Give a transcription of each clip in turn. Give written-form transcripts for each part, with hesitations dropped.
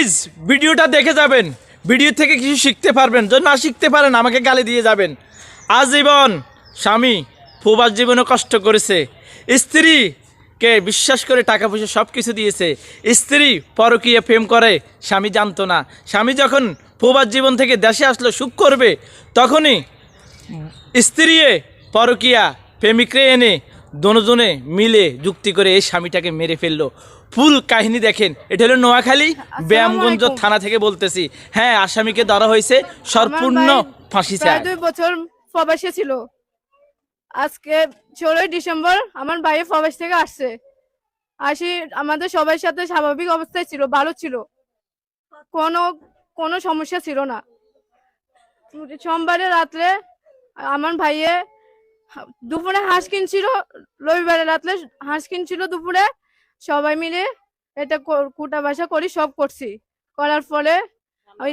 Please ভিডিওটা দেখে যাবেন, ভিডিও থেকে কিছু শিখতে পারবেন। যদি না শিখতে পারেন আমাকে গালি দিয়ে যাবেন। আজীবন স্বামী প্রবাস জীবনে কষ্ট করেছে, স্ত্রীকে বিশ্বাস করে টাকা পয়সা সব কিছু দিয়েছে, স্ত্রী পরকীয়া প্রেম করে স্বামী জানতো না। স্বামী যখন প্রবাস জীবন থেকে দেশে আসলো সুখ করবে, তখনই স্ত্রী পরকীয়া প্রেমিকরে এনে দুজনে মিলে যুক্তি করে এই স্বামীটাকে মেরে ফেললো। ফুল কাহিনী দেখেন। এটা হলো নোয়াখালী ব্যায়ামগঞ্জ থানা থেকে বলতেছি। হ্যাঁ, আসামিকে ধরা হয়েছে, সম্পূর্ণ ফাঁসি চায়। 2 বছর প্রবাসে ছিল। আজকে 16 ডিসেম্বর আমার ভাই প্রবাস থেকে আসছে। আসি আমাদের সবার সাথে স্বাভাবিক অবস্থায় ছিল, ভালো ছিল, কোনো সমস্যা ছিল না। সোমবারে রাত্রে আমার ভাইয়ে দুপুরে হাঁস কিনছিল, রবিবারে রাত্রে হাঁস কিনছিল দুপুরে। সবাই মিলে এটা কুটা বাসা করি, সব করছি। করার ফলে ওই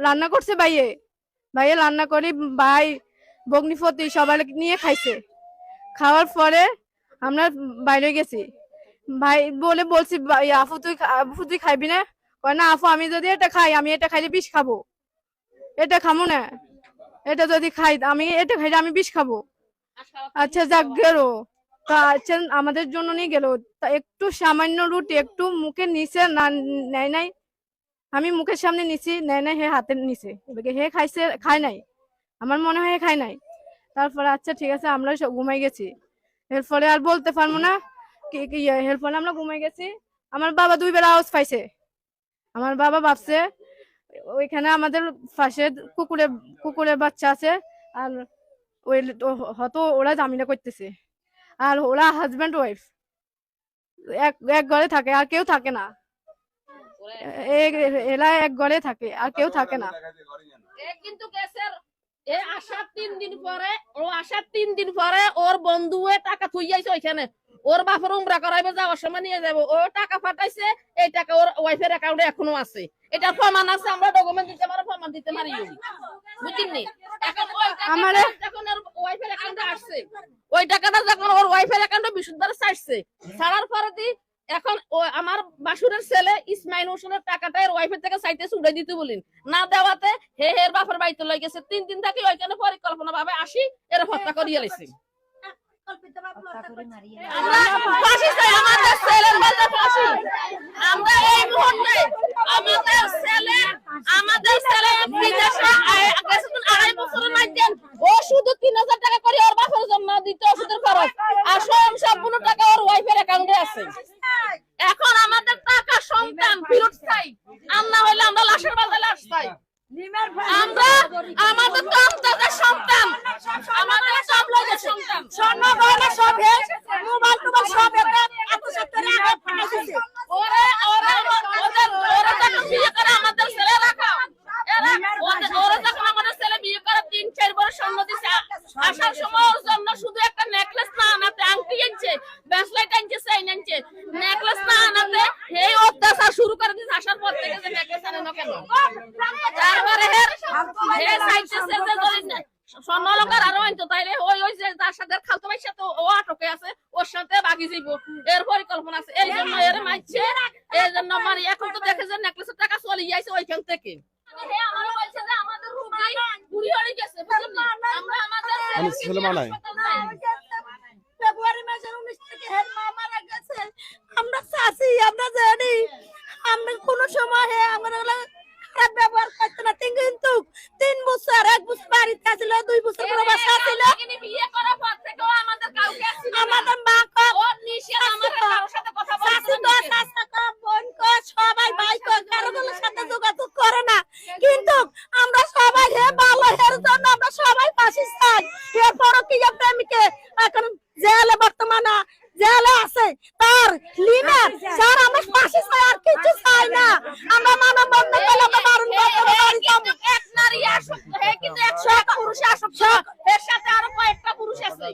রান্না করছে ভাইয়ে রান্না করি, ভাই বগ্নিপতি সবাই নিয়ে খাইছে। খাওয়ার পরে আমরা বাইরে গেছি। ভাই বলছি আফু তুই খাইবি না? কয় না আফু, আমি যদি এটা খাই, আমি এটা খাইলে বিষ খাবো, এটা খামো না, এটা যদি খাই আমি এটা খাইলে আমি বিষ খাবো। আচ্ছা যাক গেল, তা আচ্ছা আমাদের জন্য নিয়ে গেল। তা একটু সামান্য রুটি একটু মুখে নিচে না নেয় নাই, আমি মুখের সামনে নিছি, নেয় নাই, হে হাতের নিচে, হে খাইছে, খায় নাই, আমার মনে হয় খায় নাই। তারপরে আচ্ছা ঠিক আছে, আমরা সব ঘুমাই গেছি। এর ফলে আর বলতে পারবো না কি এর ফলে আমরা ঘুমাই গেছি। আমার বাবা 2 বেলা আওয়াজ পাইছে। আমার বাবা ভাবছে ওইখানে আমাদের পাশে কুকুরের বাচ্চা আছে, আর ওই হয়তো ওরা জামিনা করতেছে, আর ওরা হাজব্যান্ড ওয়াইফ এক ঘরে থাকে, আর কেউ থাকে না। এরা এক ঘরে থাকে, আর কেউ থাকে না। কিন্তু আসার 3 দিন পরে ওর বন্ধুয়ে টাকা থুইয়াইছে ওইখানে, ওর বাপের উমরা করাইবে, যাওয়ার সময় নিয়ে যাবো, ও টাকা পাঠাইছে, এই টাকা ওর ওয়াইফের অ্যাকাউন্টে এখনো আছে। এটা প্রমাণ আছে, আমরা ডকুমেন্ট দিতে পারো, প্রমাণ দিতে পারি, বুঝলি? এখন ওই যখন ওর ওয়াইফের অ্যাকাউন্টে আসছে, ওই টাকাটা যখন ওর ওয়াইফের অ্যাকাউন্টে বিশুদ্ধভাবে ছাড়ছে, ছাড়ার পরে এখন আমার বাসুরের ছেলে ইসমাইল হোসেনের টাকাটা এর ওয়াইফের থেকে চাইতেছে উড়াই দিতে বলিন, না দেওয়াতে হের বাপের বাড়িতে লই গেছে। 3 দিন থাকি ওইখানে পরিকল্পনা ভাবে আসি এর হত্যা করিয়ে লেছে। আমরা এই মুহূর্তে আমাদের ছেলে বিদেশে 2.5 বছরের মধ্যে ও শুধু 3,000 টাকা করে ওর বাপের জন্য দিতে ওষুধের খরচ, আর সম্পূর্ণ টাকা ওর ওয়াইফের অ্যাকাউন্টে আছে। এখন আমাদের টাকা সন্তান ফেরত চাই, আমরা হইলে আমরা লাশের বাজারে লাশ চাই। আমরা আমাদের তো আমাদের সন্তান, আমাদের সব লোকের সন্তান, স্বর্ণ গয়না সব মোবাইল টোবাইল সব এত সত্তরে আগে ফাটাইছে। ওরে যখন বিয়ে করে আমাদের ছেলে রাখা, ওরা যখন আমাদের ছেলে বিয়ে করে 3-4 বছর স্বর্ণ দিছে, আসার সময় ওর জন্য শুধু একটা নেকলেস না আনাতে আংটি আনছে, ব্রেসলেট আনছে, চেইন আনছে, নেকলেস না আনাতে এই অত্যাচার শুরু করে দিয়েছে। আসার পর থেকে যে নেকলেস আনে না কেন, তারপরে স্বর্ণ অলঙ্কার আরো আনতো, তাইলে ওই যে তার সাথে খালতো ভাইয়ের সাথে ও আটকে আছে, ওর সাথে বাগি যাইব, এর পরিকল্পনা আছে। এই জন্য এর মারছে, এই জন্য মারি। এখন তো দেখে যে নেকলেসের টাকা চলে যাইছে ওইখান থেকে। ফেব্রুয়ারি মাসের 19 থেকে হের মা মারা গেছে। আমরা চাষি, আমরা জানি, আমরা কোনো সময় আমরা খারাপ ব্যবহার করতে না, কিন্তু 3 বছর 1 বছর বাড়িতে ছিল, 2 বছর প্রবাস ছিল। বিয়ে করার পর থেকে আমাদের কাউকে আমাদের মা ওর নিষেধ, আমাদের কারোর সাথে কথা বলতে না, বোন সবাই ভাই কারোর সাথে যোগাযোগ করে না। কিন্তু আমরা সবাই ভালো এর জন্য আমরা সবাই পাশে চাই। এরপরও কি প্রেমিকে এখন জেলে, বর্তমানে জেলে আছে, তার লিনার স্যার আমরা পাশে চাই, আর কিছু চাই না। আমরা মানব বন্ধন পেলে আমরা বারণ করতে পারি। এক নারী আসুক, কিন্তু 100 পুরুষ আসুক, এর সাথে আরো কয়েকটা পুরুষ আছে।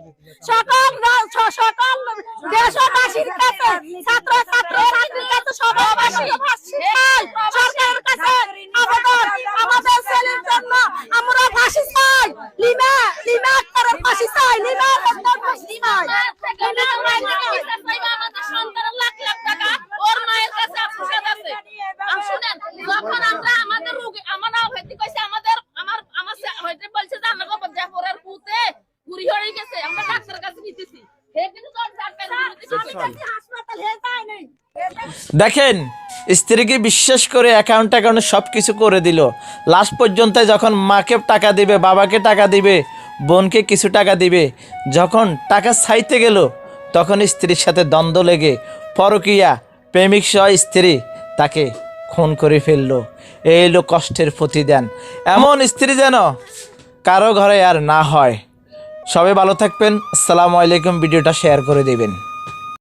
সকল দেশবাসীর কাছে, ছাত্র ছাত্রীর কাছে সবাই যখন আমরা আমাদের রোগী আমার হইতে কইছে আমার হইতে বলছে যে আমার বাবা জাফরের পুতে গুড়ি হয়ে গেছে আমরা ডাক্তারের কাছে নিতেছি হে কিন্তু তো ডাক্তার হাসপাতাল হে যায় নাই দেখেন স্ত্রীকে বিশ্বাস করে অ্যাকাউন্টে সব কিছু করে দিল। লাস্ট পর্যন্ত যখন মাকে টাকা দিবে, বাবাকে টাকা দিবে, বোনকে কিছু টাকা দিবে, যখন টাকা চাইতে গেল তখন স্ত্রীর সাথে দ্বন্দ্ব লেগে পরকীয়া প্রেমিক সহ স্ত্রী তাকে খুন করে ফেললো। এই হলো কষ্টের প্রতিদান। এমন স্ত্রী যেন কারো ঘরে আর না হয়। সবাই ভালো থাকবেন। আসসালামু আলাইকুম। ভিডিওটা শেয়ার করে দেবেন।